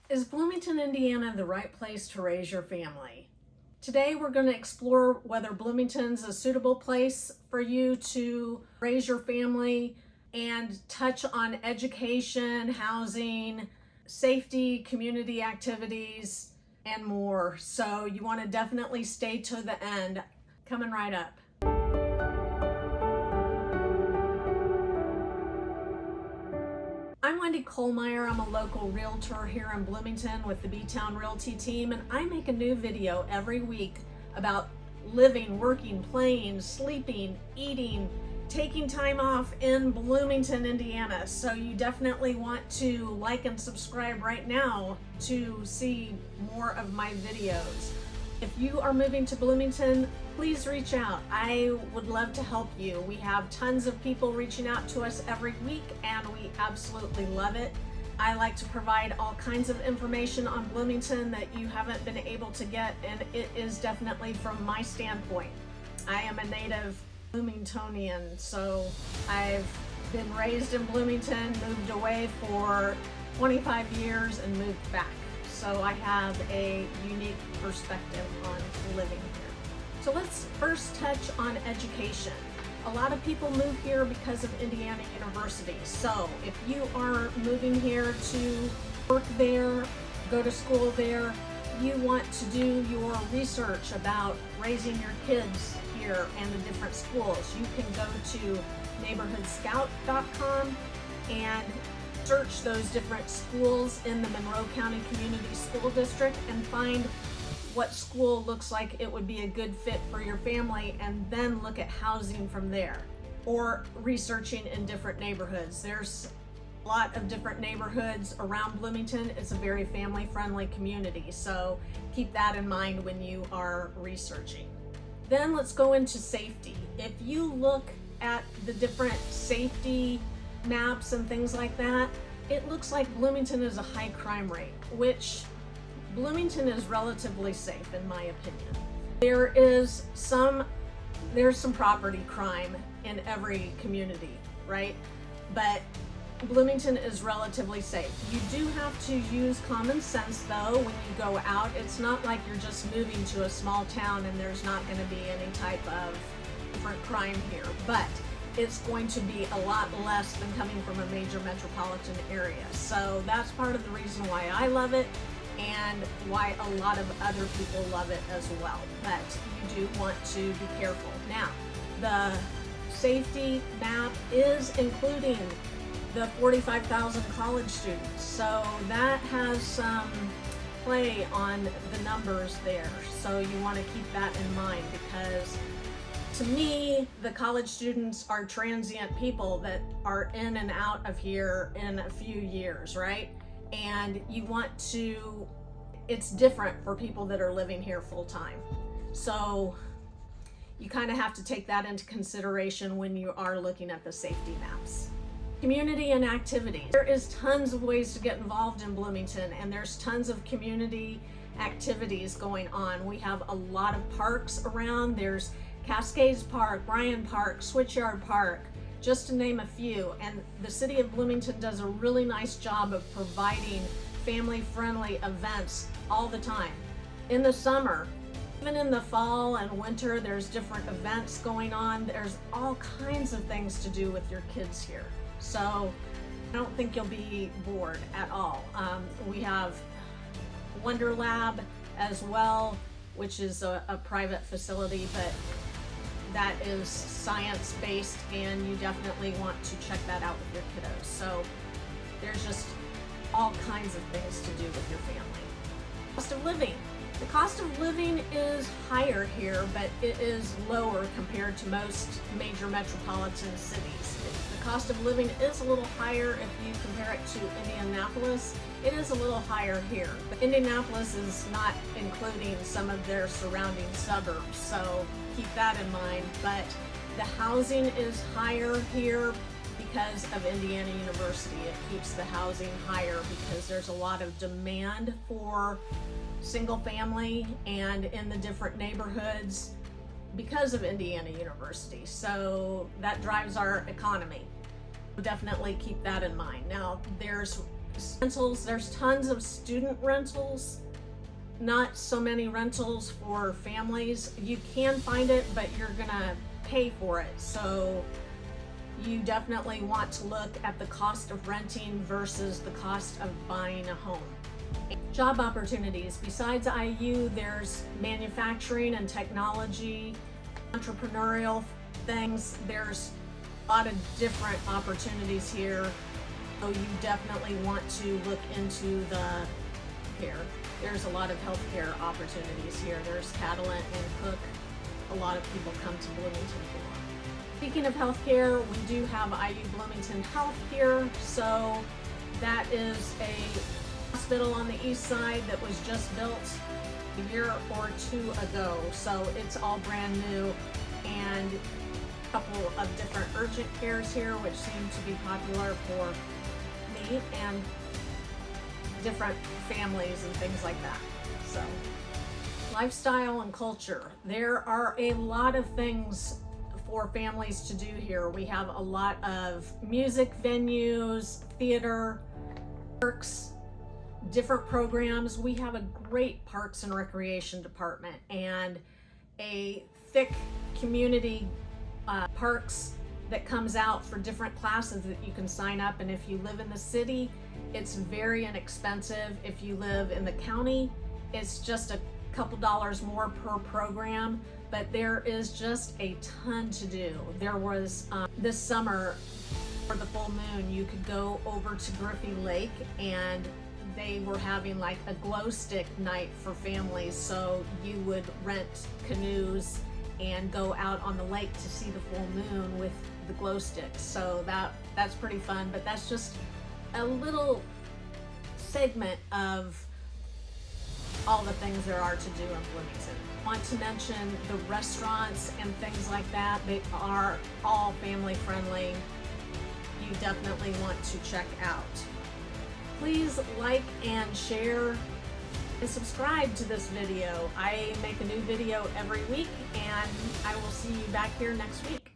Is Bloomington, Indiana the right place to raise your family? Today we're going to explore whether Bloomington's a suitable place for you to raise your family and touch on education, housing, safety, community activities, and more. So you want to definitely stay to the end. Coming right up. I'm Wendy Kohlmeyer. I'm a local realtor here in Bloomington with the BTown Realty Team, and I make a new video every week about living, working, playing, sleeping, eating, taking time off in Bloomington, Indiana. So you definitely want to like and subscribe right now to see more of my videos. If you are moving to Bloomington, please reach out. I would love to help you. We have tons of people reaching out to us every week, and we absolutely love it. I like to provide all kinds of information on Bloomington that you haven't been able to get, and it is definitely from my standpoint. I am a native Bloomingtonian, so I've been raised in Bloomington, moved away for 25 years, and moved back. So I have a unique perspective on living here. So let's first touch on education. A lot of people move here because of Indiana University. So if you are moving here to work there, go to school there, you want to do your research about raising your kids here and the different schools, you can go to neighborhoodscout.com and search those different schools in the Monroe County Community School District and find what school looks like it would be a good fit for your family, and then look at housing from there, or researching in different neighborhoods. There's a lot of different neighborhoods around Bloomington. It's a very family-friendly community, so keep that in mind when you are researching. Then let's go into safety. If you look at the different safety maps and things like that, it looks like Bloomington is a high crime rate, which Bloomington is relatively safe in my opinion. There's some property crime in every community, right? But Bloomington is relatively safe. You do have to use common sense though when you go out. It's not like you're just moving to a small town and there's not going to be any type of different crime here, but it's going to be a lot less than coming from a major metropolitan area. So that's part of the reason why I love it and why a lot of other people love it as well. But you do want to be careful. Now, the safety map is including the 45,000 college students. So that has some play on the numbers there. So you want to keep that in mind, because to me, the college students are transient people that are in and out of here in a few years, right? And you want to, it's different for people that are living here full time. So you kind of have to take that into consideration when you are looking at the safety maps. Community and activities. There is tons of ways to get involved in Bloomington, and there's tons of community activities going on. We have a lot of parks around. There's Cascades Park, Bryan Park, Switchyard Park, just to name a few. And the city of Bloomington does a really nice job of providing family-friendly events all the time. In the summer, even in the fall and winter, there's different events going on. There's all kinds of things to do with your kids here. So I don't think you'll be bored at all. We have Wonder Lab as well, which is a private facility, but that is science-based, and you definitely want to check that out with your kiddos. So there's just all kinds of things to do with your family. Cost of living. The cost of living is higher here, but it is lower compared to most major metropolitan cities. The cost of living is a little higher if you compare it to Indianapolis. It is a little higher here, but Indianapolis is not including some of their surrounding suburbs, so keep that in mind. But the housing is higher here because of Indiana University. It keeps the housing higher because there's a lot of demand for single family and in the different neighborhoods because of Indiana University. So that drives our economy. Definitely keep that in mind. Now, there's Rentals, there's tons of student rentals, not so many rentals for families. You can find it, but you're gonna pay for it. So you definitely want to look at the cost of renting versus the cost of buying a home. Job opportunities. Besides IU, there's manufacturing and technology, entrepreneurial things. There's a lot of different opportunities here. So you definitely want to look into the care. There's a lot of healthcare opportunities here. There's Catalent and Cook. A lot of people come to Bloomington for. Speaking of healthcare, we do have IU Bloomington Health here. So that is a hospital on the east side that was just built a year or two ago. So it's all brand new, and a couple of different urgent cares here, which seem to be popular for me and different families and things like that. So lifestyle and culture. There are a lot of things for families to do here. We have a lot of music venues, theater, parks, different programs. We have a great parks and recreation department and a thick community parks that comes out for different classes that you can sign up. And if you live in the city, it's very inexpensive. If you live in the county, it's just a couple dollars more per program, but there is just a ton to do. There was this summer for the full moon, you could go over to Griffey Lake, and they were having like a glow stick night for families. So you would rent canoes and go out on the lake to see the full moon with the glow sticks. So that's pretty fun, but that's just a little segment of all the things there are to do in Bloomington. I want to mention the restaurants and things like that. They are all family friendly. You definitely want to check out. Please like and share and subscribe to this video. I make a new video every week, and I will see you back here next week.